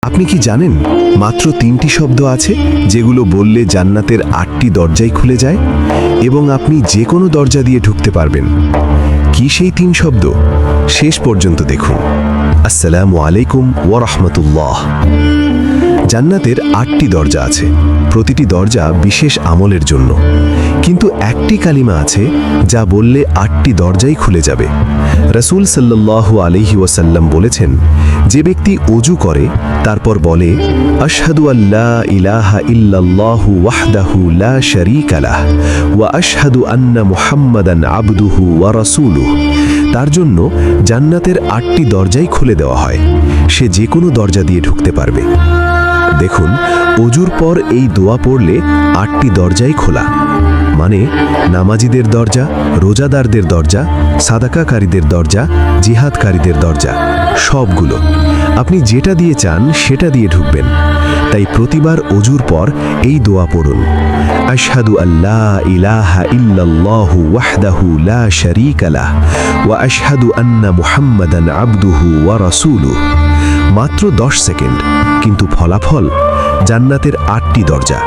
আপনি কি জানেন মাত্র 3টি শব্দ আছে যেগুলো বললে জান্নাতের 8টি দরজাই খুলে যায় এবং আপনি যে কোনো দরজা দিয়ে ঢুকতে পারবেন। কি সেই 3 শব্দ? শেষ পর্যন্ত দেখুন। আসসালামু আলাইকুম ওয়া রাহমাতুল্লাহ। জান্নাতের 8টি দরজা আছে, প্রতিটি দরজা বিশেষ আমলের জন্য, কিন্তু একটি কালিমা আছে যা বললে 8টি দরজাই খুলে যাবে। রাসূল সাল্লাল্লাহু আলাইহি ওয়াসাল্লাম বলেছেন, যে ব্যক্তি ওযু করে তারপর বলে আশহাদু আল্লা ইলাহা ইল্লাল্লাহু ওয়াহদাহু লা শারীকা লাহ ওয়া আশহাদু আন্না মুহাম্মাদান আবদুহু ওয়া রাসূলুহু, তার জন্য জান্নাতের 8টি দরজাই খুলে দেওয়া হয়। সে যে কোনো দরজা দিয়ে ঢুকতে পারবে। দেখুন, ওযুর পর এই দোয়া পড়লে 8টি দরজাই খোলা, মানে নামাজীদের দরজা, রোজাদারদের দরজা, সাদাকাকারীদের দরজা, জিহাদকারীদের দরজা, সবগুলো। আপনি যেটা দিয়ে চান সেটা দিয়ে ঢুকবেন। তাই প্রতিবার ওযুর পর এই দোয়া পড়ুন, আশহাদু আল্লা ইলাহা ইল্লাল্লাহু ওয়াহদাহু লা শারীকা লাহ ওয়া আশহাদু আন্না মুহাম্মাদান আবদুহু ওয়া রাসূলুহু। মাত্র 10 সেকেন্ড, কিন্তু ফলাফল জান্নাতের 8টি দরজা।